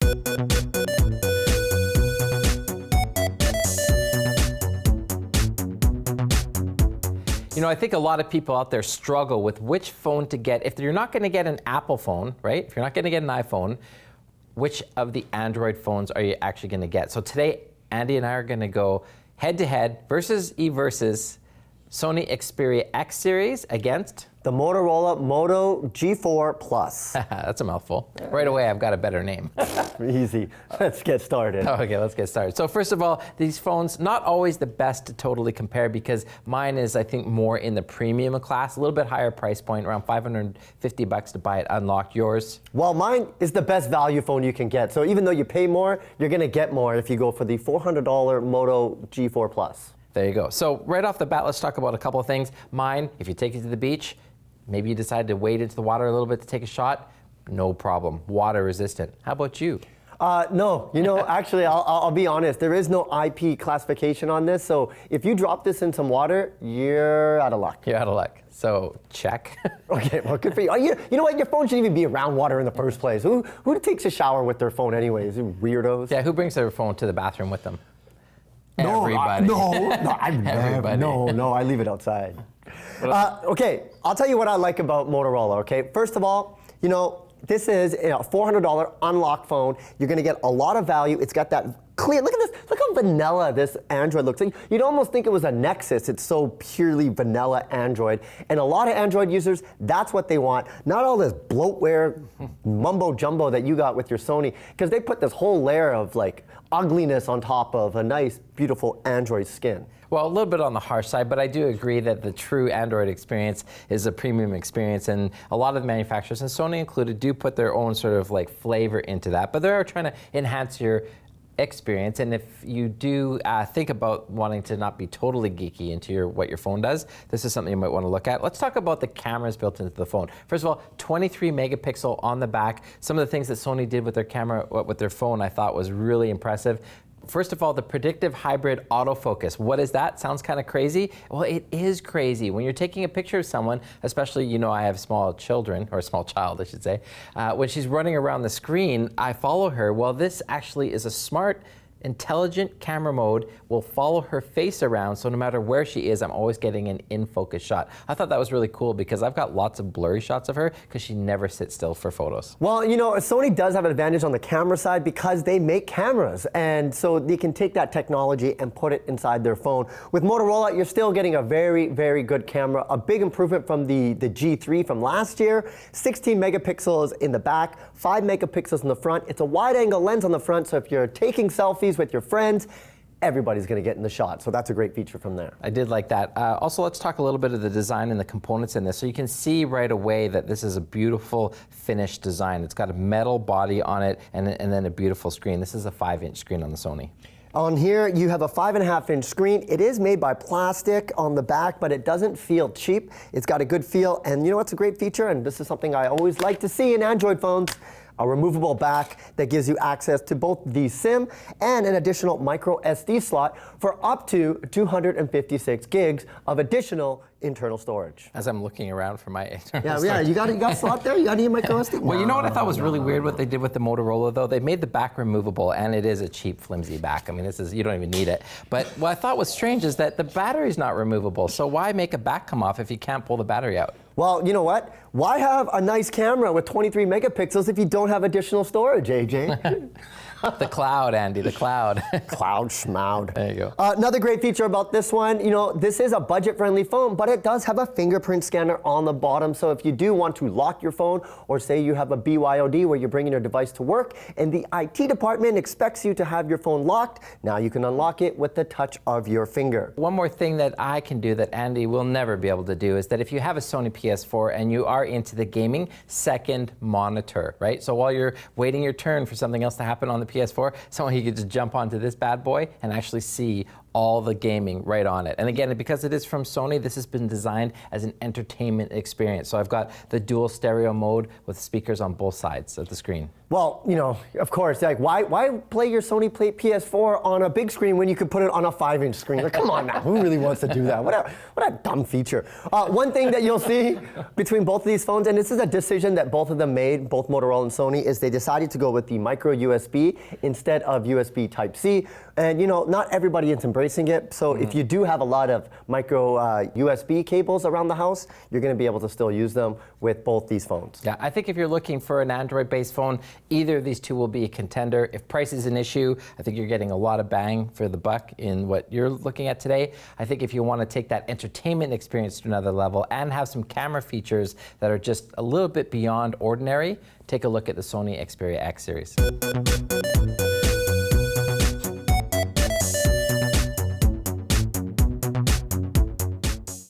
You know, I think a lot of people out there struggle with which phone to get. If you're not going to get an Apple phone, right? If you're not going to get an iPhone, which of the Android phones are you actually going to get? So today, Andy and I are going to go head-to-head versus Sony Xperia X series against the Motorola Moto G4 Plus. That's a mouthful. Right away, I've got a better name. Easy. Let's get started. Okay, let's get started. So first of all, these phones, not always the best to totally compare because mine is, I think, more in the premium class, a little bit higher price point, around $550 to buy it unlocked. Yours? Well, mine is the best value phone you can get. So even though you pay more, you're going to get more if you go for the $400 Moto G4 Plus. There you go. So right off the bat, let's talk about a couple of things. Mine, if you take it to the beach, maybe you decide to wade into the water a little bit to take a shot, no problem. Water resistant. How about you? No, you know, actually, I'll be honest. There is no IP classification on this. So if you drop this in some water, you're out of luck. You're out of luck. So check. Okay, well, good for you. You know what? Your phone shouldn't even be around water in the first place. Who takes a shower with their phone anyways? Weirdos. Yeah, who brings their phone to the bathroom with them? No, everybody. I've never. No, I leave it outside. Okay, I'll tell you what I like about Motorola, okay? First of all, you know, this is a $400 unlocked phone. You're gonna get a lot of value. It's got that clear, look at this, look how vanilla this Android looks. You'd almost think it was a Nexus. It's so purely vanilla Android. And a lot of Android users, that's what they want. Not all this bloatware mumbo jumbo that you got with your Sony, because they put this whole layer of like ugliness on top of a nice, beautiful Android skin. Well, a little bit on the harsh side, but I do agree that the true Android experience is a premium experience, and a lot of the manufacturers, and Sony included, do put their own sort of like flavor into that, but they're trying to enhance your experience. And if you do think about wanting to not be totally geeky into what your phone does, this is something you might want to look at. Let's talk about the cameras built into the phone. First of all, 23 megapixel on the back. Some of the things that Sony did with their camera, with their phone, I thought was really impressive. First of all, the predictive hybrid autofocus. What is that? Sounds kind of crazy. Well, it is crazy. When you're taking a picture of someone, especially, you know, I have small children, or a small child, I should say. When she's running around the screen, I follow her. Well, this actually is a smart, intelligent camera mode, will follow her face around, so no matter where she is, I'm always getting an in-focus shot. I thought that was really cool because I've got lots of blurry shots of her because she never sits still for photos. Well, you know, Sony does have an advantage on the camera side because they make cameras, and so they can take that technology and put it inside their phone. With Motorola, you're still getting a very, very good camera, a big improvement from the G3 from last year, 16 megapixels in the back, 5 megapixels in the front. It's a wide-angle lens on the front, so if you're taking selfies with your friends, everybody's going to get in the shot. So that's a great feature from there. I did like that. Also, let's talk a little bit of the design and the components in this. So you can see right away that this is a beautiful finished design. It's got a metal body on it and then a beautiful screen. This is a 5-inch screen on the Sony. On here, you have a 5.5-inch screen. It is made by plastic on the back, but it doesn't feel cheap. It's got a good feel, and you know what's a great feature? And this is something I always like to see in Android phones. A removable back that gives you access to both the SIM and an additional micro SD slot for up to 256 gigs of additional internal storage. As I'm looking around for my internal storage. Yeah, you got a slot there? You got any micro SD? Well, you know what I thought was really weird what they did with the Motorola though? They made the back removable, and it is a cheap, flimsy back. I mean, you don't even need it. But what I thought was strange is that the battery's not removable. So why make a back come off if you can't pull the battery out? Well, you know what? Why have a nice camera with 23 megapixels if you don't have additional storage, AJ? The cloud, Andy, the cloud. Cloud schmoud. There you go. Another great feature about this one, you know, this is a budget-friendly phone, but it does have a fingerprint scanner on the bottom. So if you do want to lock your phone, or say you have a BYOD where you're bringing your device to work, and the IT department expects you to have your phone locked, now you can unlock it with the touch of your finger. One more thing that I can do that Andy will never be able to do is that if you have a Sony PS4 and you are into the gaming, second monitor, right? So while you're waiting your turn for something else to happen on the PS4, someone you could just jump onto this bad boy and actually see all the gaming right on it. And again, because it is from Sony, this has been designed as an entertainment experience. So I've got the dual stereo mode with speakers on both sides of the screen. Well, you know, of course, like why play your Sony PS4 on a big screen when you could put it on a 5-inch screen? Like, come on now, who really wants to do that? What a dumb feature. One thing that you'll see between both of these phones, and this is a decision that both of them made, both Motorola and Sony, is they decided to go with the micro USB instead of USB Type-C. And you know, not everybody is embracing it. So if you do have a lot of micro USB cables around the house, you're going to be able to still use them with both these phones. Yeah, I think if you're looking for an Android-based phone, either of these two will be a contender. If price is an issue, I think you're getting a lot of bang for the buck in what you're looking at today. I think if you want to take that entertainment experience to another level and have some camera features that are just a little bit beyond ordinary, take a look at the Sony Xperia X series.